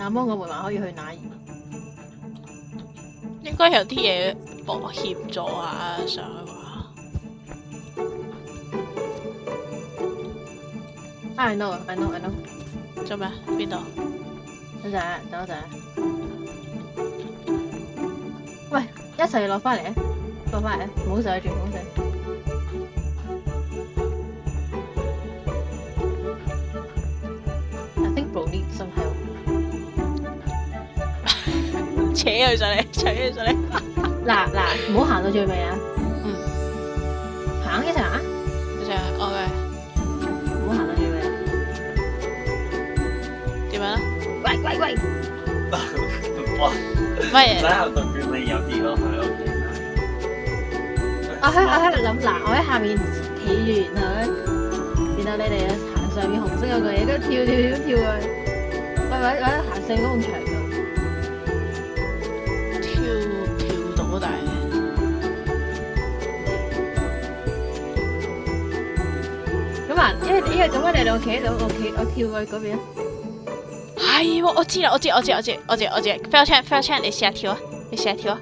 但芒果門話可以去哪兒？應該有啲嘢幫協助下上去啩。I know。做咩？邊度？等陣，等一陣。喂，一齊落翻嚟啊！落翻嚟啊！唔好上住，唔好上。I think bro need some help。扯佢上嚟，扯佢上嚟。嗱，唔好行到最尾啊！行一齊行啊！一齊，OK。唔好行到最尾。點樣咧？喂！哇！乜嘢？唔使行到最尾有啲咯，係 OK。我喺度諗，嗱，我喺下面企住，然後你哋行上面紅色嗰個嘢，跟住跳去，或者行上嗰埲牆度。跳到大。咁啊，因為做乜你兩個企喺度，我跳去嗰邊。係喎，我知啦，我知。Fail Chan，你試下跳啊！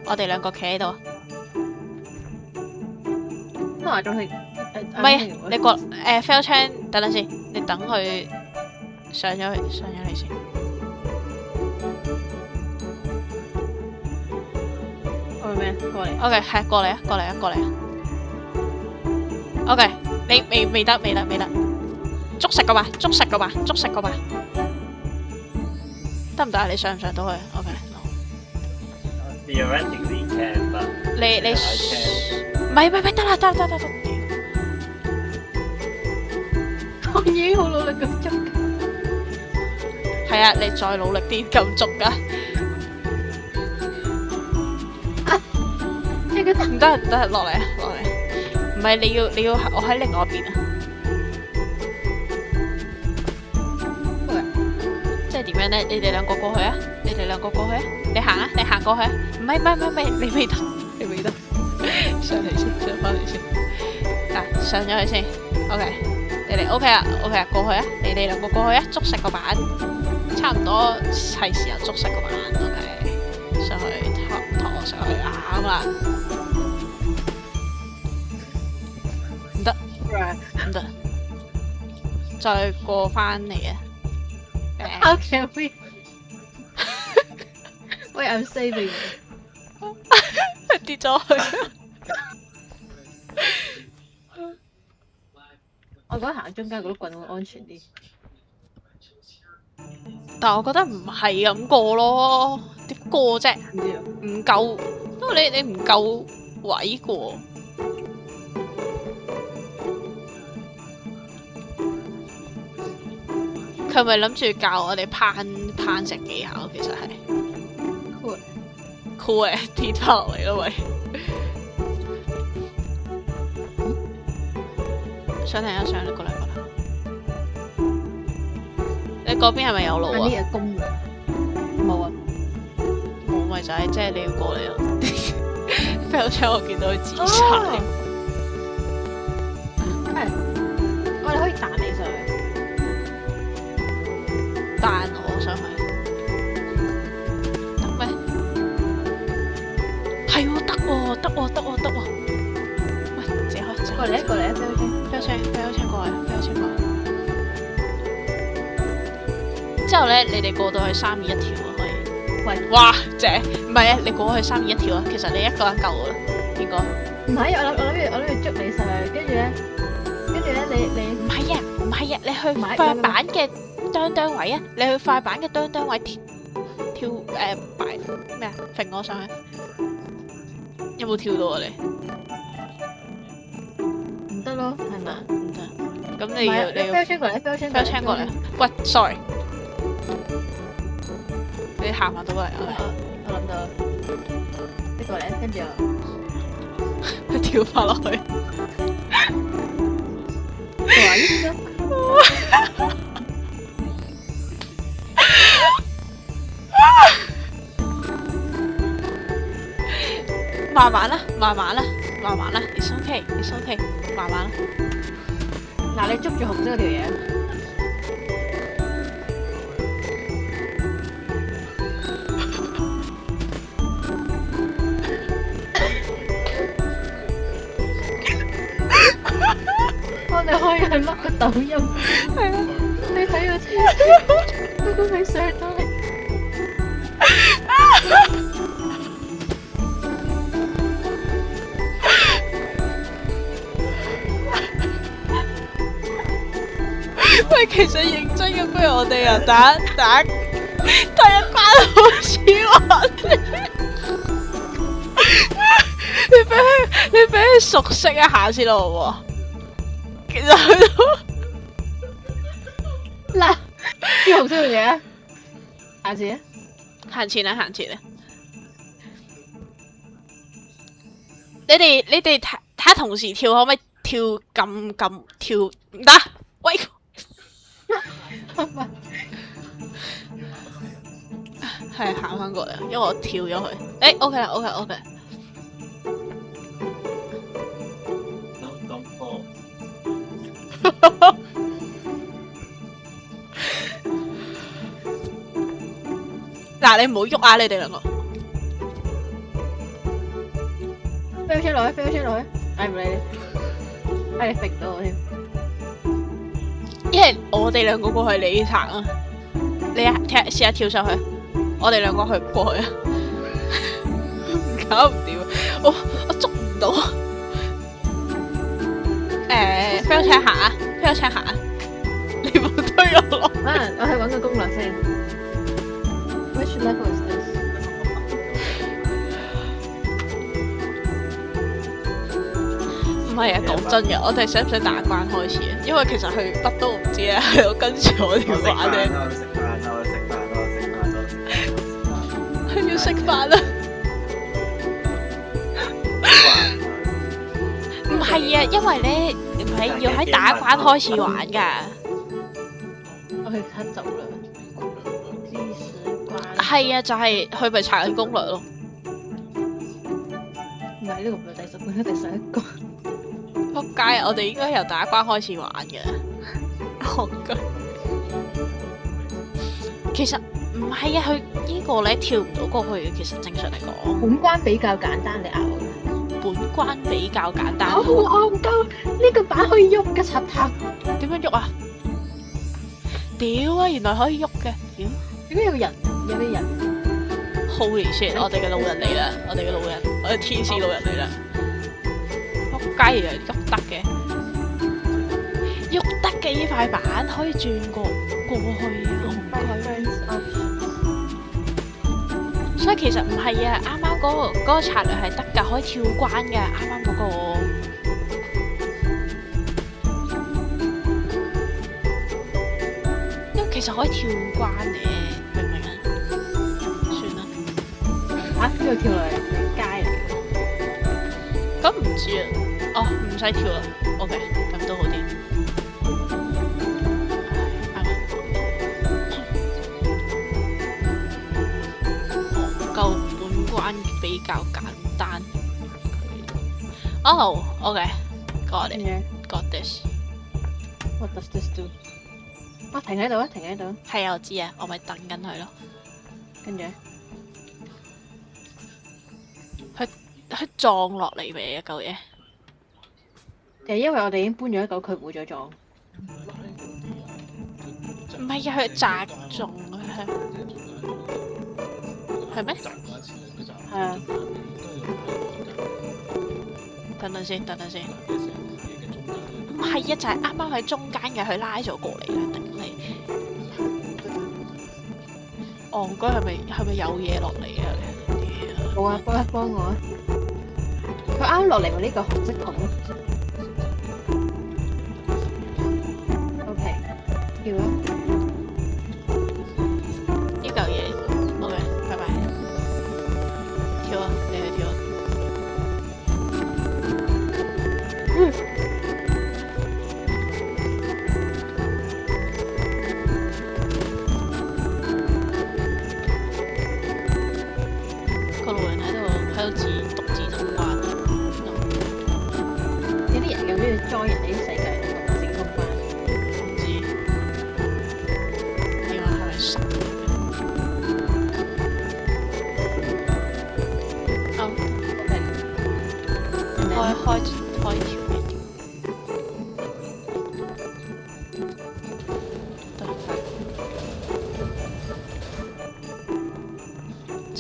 我哋兩個企喺度。都話仲係唔係，你過Fail Chan，等陣先，你等佢上咗嚟先。我咩？過嚟。OK， 係過嚟啊！OK， 你未得，捉實個吧，得唔得啊？你上唔上到去 ？OK， Theoretically can，but 你唔係，得啦，我已經好努力咁捉。係啊，你再努力啲咁捉噶。唔得，落嚟，唔係你要我喺另外一邊啊。即係點樣咧？你哋兩個過去啊！你行過去啊！唔係，你未得，上嚟先，上翻嚟先。嗱，上咗去先 ，OK， 你哋 OK 啊，過去啊！你哋兩個過去啊，捉實個板，差唔多係時候捉實個板 ，OK， 上去拖我上去啱啦。唔得，再過翻嚟啊！ How can we？ 喂 ，I'm saving。跌咗去。我覺得行中間嗰啲棍會安全啲。但我覺得唔係咁過咯，點過啫？唔知啊。唔夠，因為你唔夠位過。佢咪諗住教我哋攀石技巧，其實係 cool 嘅，跌翻落嚟咯，喂！上嚟啊，上嚟過嚟。你嗰邊係咪有路啊？呢嘢公嘅。冇啊。冇咪就係即係你要過嚟咯。Fail Chan我見到佢自殺。我哋可以彈你上去。彈我上去，得咩？係喎，得喎！喂，自己開，過嚟Fail Chan過嚟。之後咧，你哋過到去3、2、1跳啊，可以。喂，哇，正！唔係啊，你過去3、2、1跳啊，其實你一個人夠噶啦，應該。唔係，我諗住捉你上去，跟住咧，你唔係啊，你去快板嘅哚位啊！你去快板嘅哚位跳擺咩啊？揈我上去，有冇跳到啊？你唔得咯，係咪？唔得。咁你要 Fail Chan 過嚟。喂 ，sorry， 你行埋到過嚟，我諗到，你過嚟，跟住我跳翻落去。慢慢啦，it's okay，慢慢啦。嗱，你捉住紅色嗰條嘢，你可以去碌個抖音，係啊，你睇個車，佢都未上到嚟。喂，其實認真嘅，不如我哋又打一關好似玩。你俾佢熟悉一下先咯，好唔好？其實去到嗱，啲紅色嘅嘢啊，下次啊，行前啦，行前啦。你哋睇下同時跳可唔可以跳咁跳唔得？喂！係行翻過嚟，因為我跳咗佢。誒，OK 啦，OK。Don't fall。嗱，你唔好喐啊！你哋兩個。飛咗出落去，飛咗出落去，唉唔理你，唉你揈到我添。因為我哋兩個過去你行啊，你試下跳上去，我哋兩個去過去啊，搞唔掂，我捉唔到。飛咗車行啊，飛咗車行啊，你冇推我落。我去揾個攻略先。Which level is this？唔係啊，講真嘅，我哋使唔使打關開始啊？因為其實佢乜都唔知咧，喺度跟住我條玩咧。佢要食飯啦！唔係啊，因為咧唔係要喺打關開始玩㗎。我去黑走啦。知識關。係啊，就係佢咪查緊攻略咯。唔係呢個唔係第10關，第11關。仆街！我哋應該由打關開始玩嘅。戇居。其實唔係啊，佢呢個咧跳唔到過去嘅。其實正常嚟講，本關比較簡單，你咬嘅。本關比較簡單。好戇鳩，呢個板可以喐嘅插塔。點樣喐啊？屌啊！原來可以喐嘅。屌！點解有人？有啲人。Holy shit！我哋嘅路人嚟啦！我哋嘅路人，我哋天使路人嚟啦！仆街原來喐得嘅，喐得嘅呢塊板可以轉過去啊！所以其實唔係啊，啱啱嗰個策略係得㗎，可以跳關㗎。啱啱嗰個，因為其實可以跳關嘅，明唔明啊？算啦。呢度跳落嚟係街嚟嘅。咁唔知啊，哦，唔使跳啦 ，OK， 咁都好啲。夠本關比較簡單。哦 ，OK，got it，got this。 What does this do？ 停喺度啊，停喺度。係啊，我知啊，我咪等緊佢咯。跟住。佢撞落嚟未啊嚿嘢？因為我哋已經搬咗一嚿，佢唔會再撞。唔係啊，佢砸中啊，係咩？係啊。等陣先，唔係啊，就係啱啱喺中間嘅，佢拉咗過嚟啦，頂你！戇居係咪有嘢落嚟啊？冇啊，幫我啊！佢啱落嚟咪呢個紅色筒咯。OK， 跳啊！呢嚿嘢 OK， 拜拜。跳啊！你去跳啊！個路人喺度獨自通關。有啲人咁中意 join 人哋啲世界獨自通關。唔知你話係咪神？哦，OK，開條。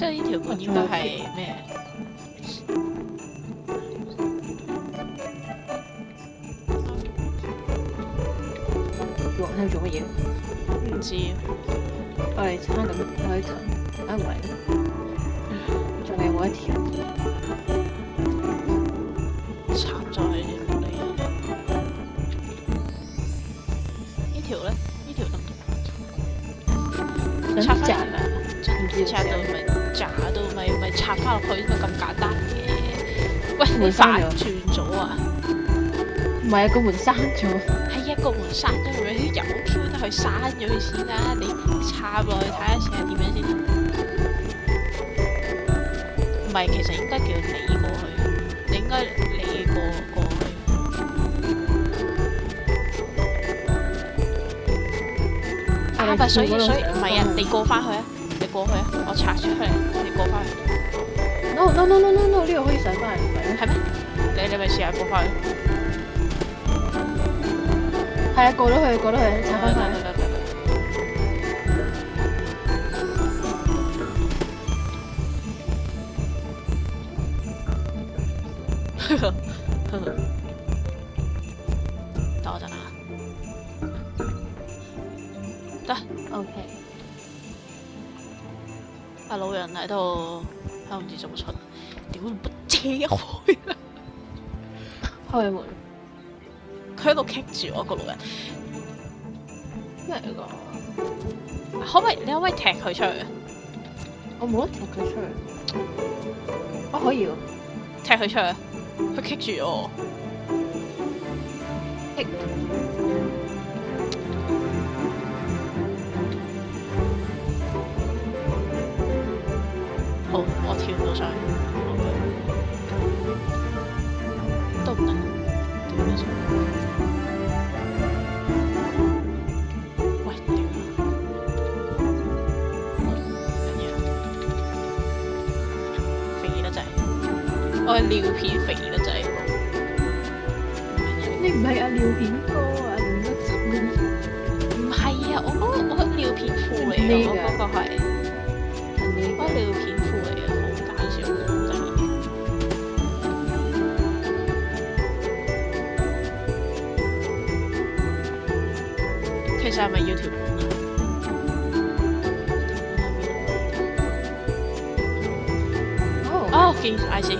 即係呢條管應該係咩？黃喺度做乜嘢？唔知。我哋差咁開層，啊唔係，仲有冇一條？插咗喺呢度。呢條咧？呢條得唔得？插翻嚟啦！插到咪插翻落去，應該咁簡單嘅。喂，你反轉咗啊！唔係啊，個門閂咗。係一個門閂咗，咪有 Q 得去閂咗佢先啦。你插落去睇下先係點樣先。唔係，其實應該叫你過去，你應該你過去。啊，唔係，所以唔係啊，你過翻去啊，你過去啊，我拆出嚟，你過翻去。No，呢度可以上翻嚟，係咩？你咪試下過翻去。係啊，過咗去，拆翻翻。等我陣啊！得 OK。阿老人喺度唔知做乜出，屌唔遮開啦！開門。佢喺度棘住我個老人。咩嚟㗎？你可唔可以踢佢出去啊？我冇得踢佢出去。我可以喎。踢佢出去，佢棘住我。好，我跳唔到上去，都唔得，跳唔到上去。喂，頂啊！乜嘢啊？肥得滯，我嘅尿片肥得滯。你唔係阿尿片哥啊，你唔得走。唔係啊，我尿片褲嚟嘅，我嗰個係。我尿片褲嚟嘅，好搞笑，好得意。其實係咪要條管啊？哦，見 I see。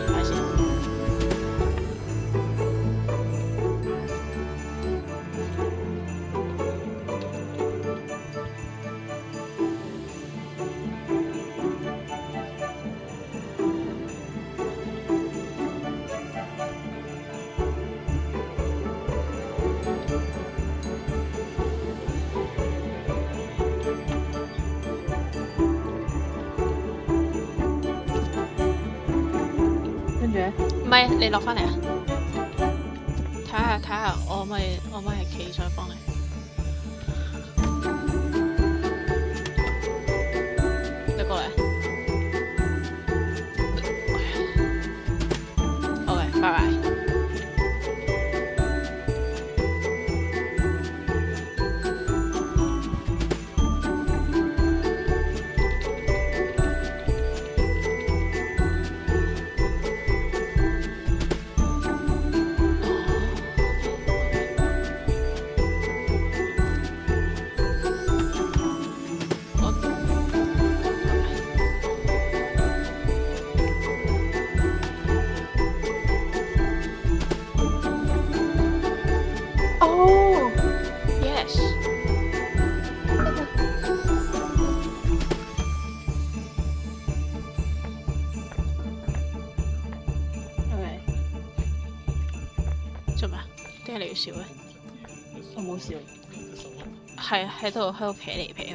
唔係，你落翻嚟啊！睇下，我咪係企上去幫你。你過嚟。OK，拜拜。做咩？點解你要笑咧？我冇笑。係啊，喺度撇嚟撇去。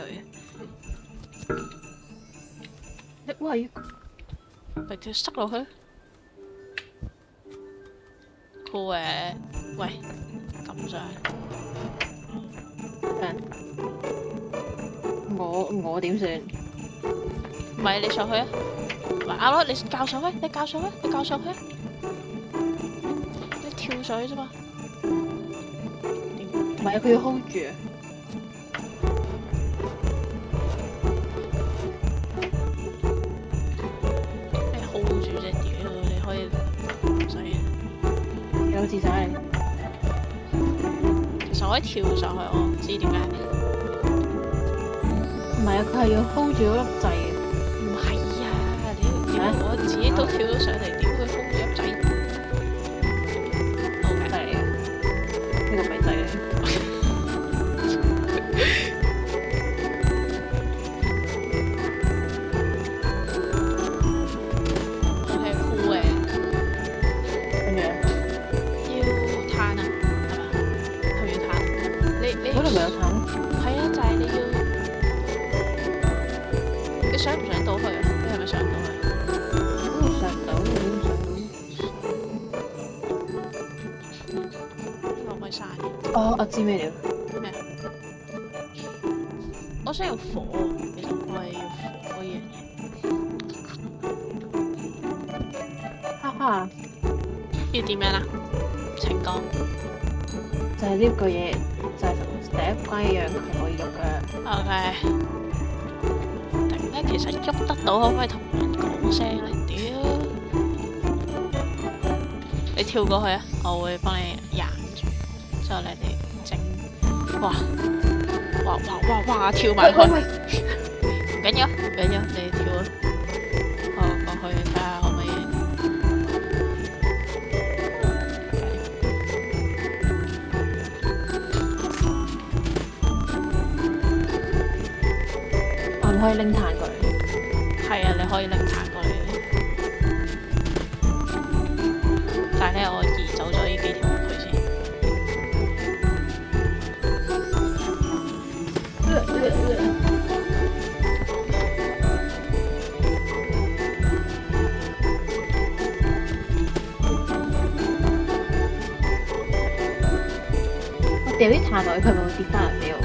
喂，咪條塞落去。酷誒，喂，咁上。我點算？唔係你上去啊！咪啱咯，你教上去，你教上去。你跳上去啫嘛。唔係，佢要 hold 住。個自殺嚟。其實我可以跳上去，我唔知點解。唔係啊，佢係要 hold 住嗰粒掣嘅。唔係啊，屌我自己都跳咗上嚟，點會封住粒仔？OK，掣嚟嘅，呢個咪掣嚟嘅。OK，酷嘅。跟住咧，要攤啊，係嘛？係咪要攤？你嗰度咪有彈？係啊，就係你要，你上唔上到去啊？你係咪上唔到去？嗰度上唔到，嗰度上唔呢個可唔可以刪嘅？到。哦，我知咩料。咩啊？我想要火，其實我係要火呢樣嘢。哈哈，要點樣啊？請講。就係呢個嘢，就係同第一關一樣，佢可以喐嘅。 OK。突然間其實喐得到，可唔可以同人講聲咧？屌！你跳過去啊，我會幫你攔住，之後你哋整。哇！跳埋去。喂，唔緊要，唔緊要，你跳啊！我過去睇下可唔可以。我唔可以拎彈過嚟。係啊，你可以拎彈過嚟嘅。但係咧，我移走咗呢幾條木佢先。我掉啲彈落去，佢咪會跌翻嚟俾我？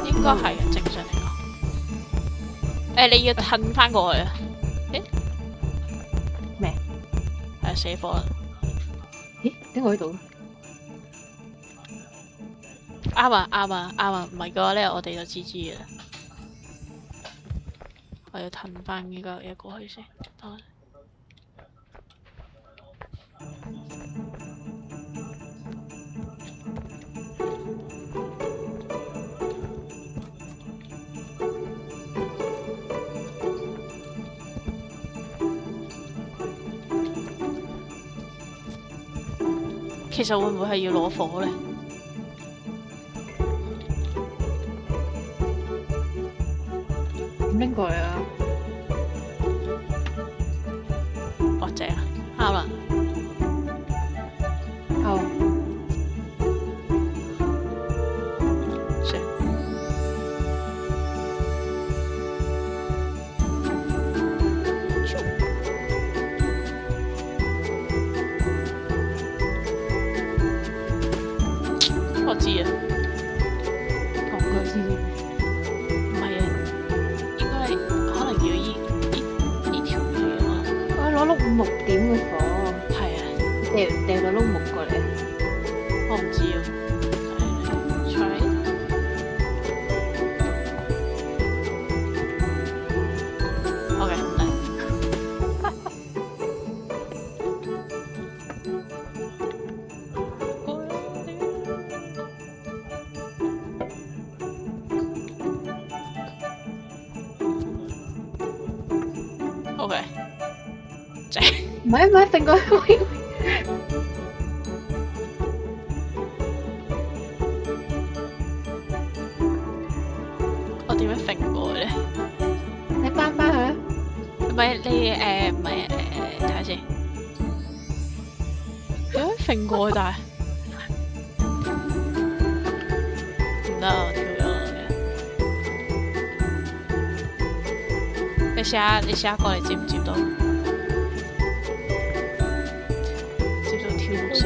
應該係啊，正常嚟講。你要褪翻過去啊？誒咩？係啊，死火啦！咦？點解我喺度？啱啊！唔係嘅話咧，我哋就知嘅啦。我要褪翻呢個嘢過去先。等我其實會唔會係要攞火咧？點拎過嚟啊？或者啊，啱啦。好。算。我知啊，講句先。唔係啊，應該可能要依條嘢咯。我攞碌木點嘅火，係啊，掉個碌木過嚟。我唔知啊。try。OK，唔嚟。OK，正。唔係揈過去。我點樣揈過去咧？你翻返去啊！唔係你唔係睇下先。點樣揈過去？但係唔得，我跳咗落嚟。你試下過嚟接唔接到？接到跳木先。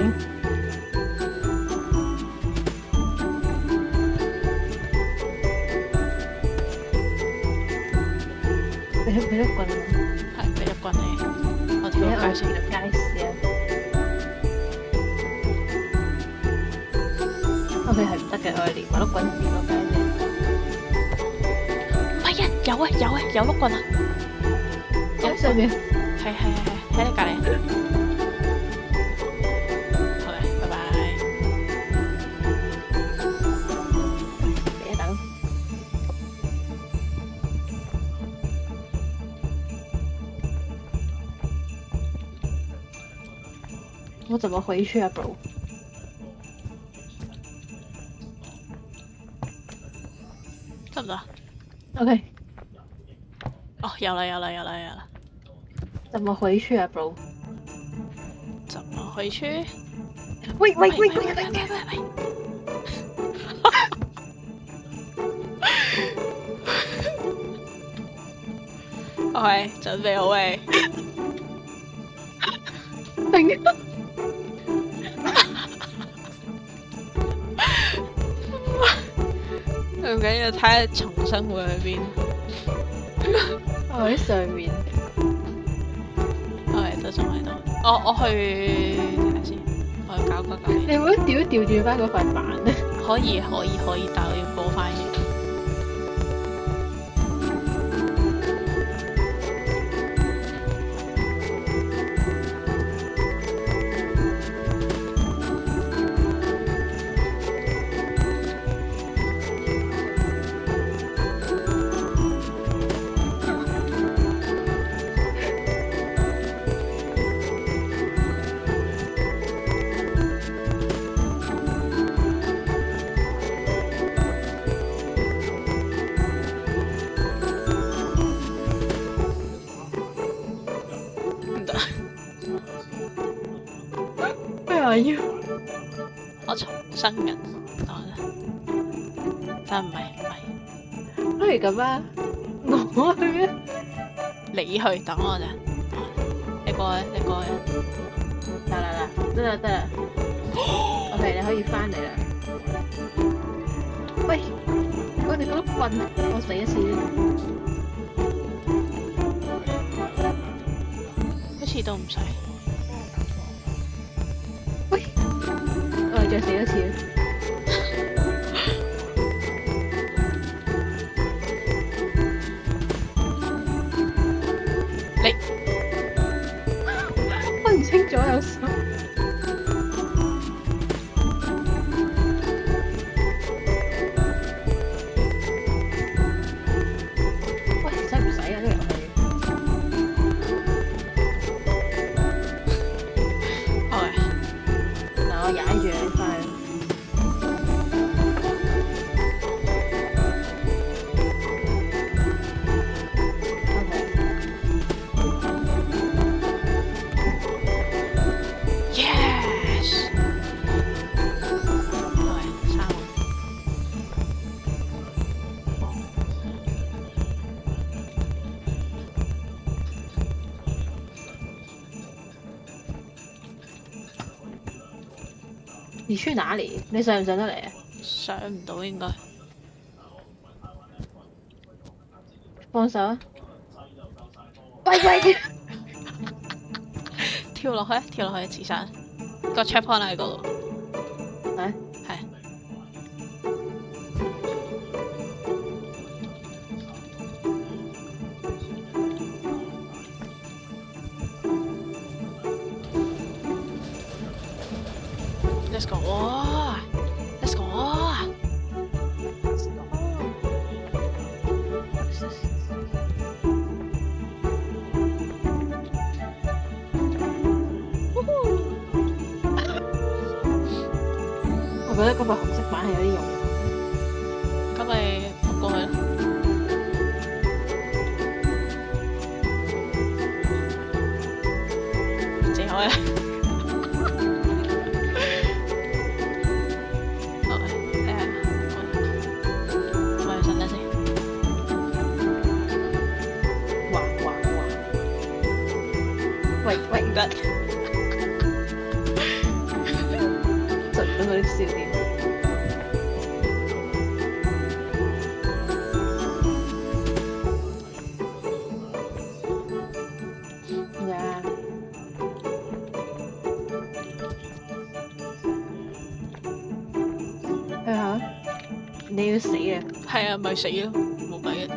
俾碌棍我。係俾粒棍你，我跳落街先。街市啊。OK 係唔得嘅，我哋連埋碌棍跌落街啫。唔係啊，有碌棍啊！喺上面。係喺你隔離。係咪？我怎麼回去啊 bro？ 得唔得？ OK， 哦，有啦！怎麼回去啊 bro？ 怎麼回去？喂！喂！OK，準備好未？頂！唔緊要，睇下重新會去邊。我喺上面。OK，都仲喺度。我去睇下先，我去搞嘢。你唔好調轉翻嗰塊板啊！可以，但我要過翻先。要我重生人，等我陣，但唔係，不如咁啊，我去啊，你去等我陣，你過去，得啦，OK， 你可以翻嚟啦。喂，我哋嗰度瞓，我死一次，好似都唔使。喂，我哋再死一次。你分唔清左右手。喂，使唔使啊？呢個遊戲？好嘅，嗱，我踩住你翻去。Yes！ 好嘅，3個。你去哪裡？你上唔上得嚟啊？上唔到應該。放手啊！喂！跳落去自殺。個 checkpoint 喺嗰度。係。係。Let's go！ Let's go！ 我覺得嗰個紅色板係有啲用。咁咪撲過去咯。自己開啦。好誒，我去順啦先。哇！喂，唔得。盡咗嗰啲笑點。你要死啊！係啊，咪死咯，冇計嘅。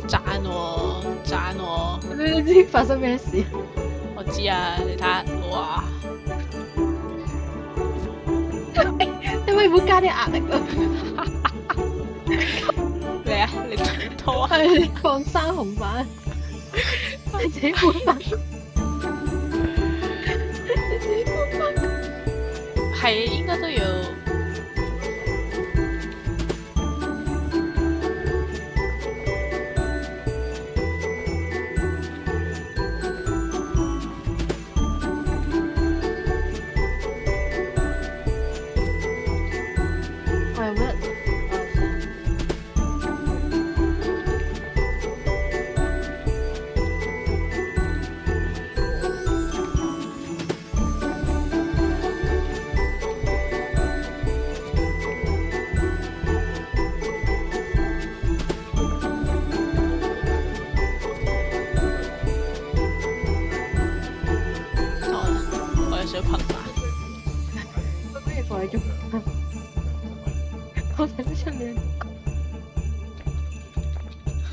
讚喎！你知發生咩事？我知啊，你睇下，哇！你咪唔好加啲壓力啊！嚟啊！你拖啊！係放生紅板，你自己換板。係應該都要。我有冇得？我有少少困難。我可以改咗。我睇得出你，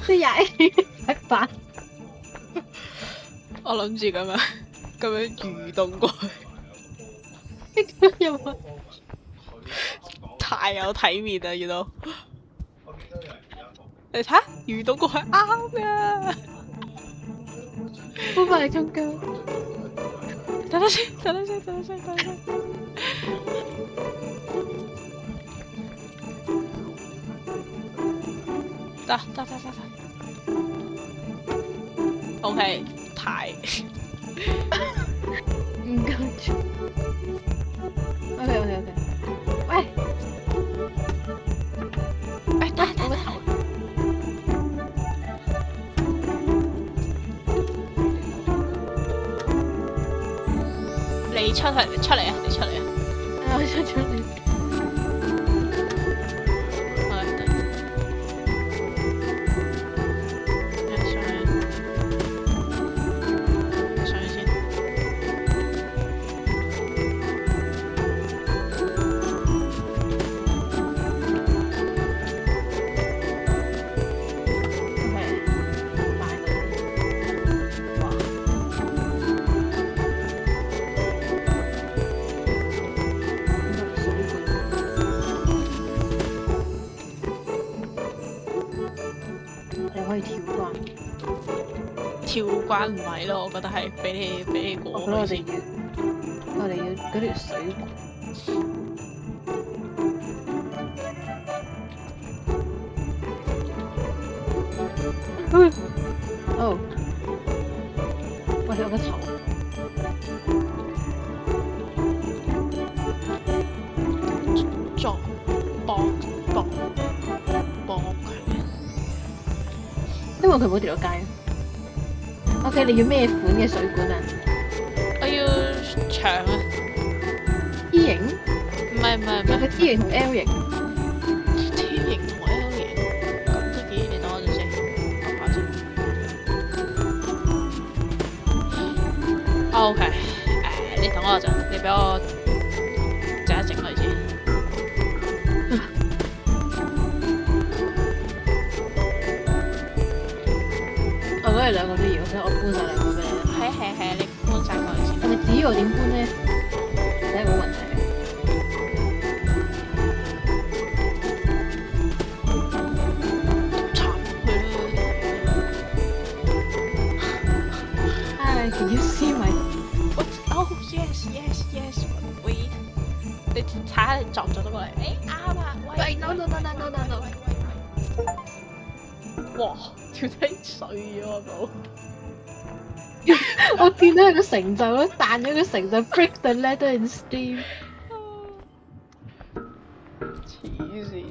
即係踩板。我諗住咁樣蠕動過去，有冇？太有體面啦，原來。你睇下，蠕動過去啱㗎。好快中鳩。等等先。得。OK， 太。唔夠住。OK。喂，得，我個頭。你出嚟啊！你出嚟啊！我出咗嚟。上去先。可以跳關，跳關唔係咯，我覺得係俾你過我覺得我去先。哋要，我哋要嗰條水管。哦，喂，我個頭。撞幫佢。因為佢冇掉落街。OK， 你要咩款嘅水管啊我要長啊， ？T 型？唔係，有個 T 型同 L 型。T 型同 L 型，咁得意，你等我陣先，我拍先。OK， 你等我陣，你俾我整一整佢先。我覺得你兩個都要，所以我搬晒兩個俾你啦。係，你搬晒過嚟先。但係至於我點搬咧，真係冇問題嘅。插佢啦。Can you see my？ Oh yes，wait， 你睇下你撞唔撞到過嚟？啱啊，喂 no。哇，條梯碎咗我都。我見到佢個成就咯，彈咗個成就 break the ladder in steam。黐線。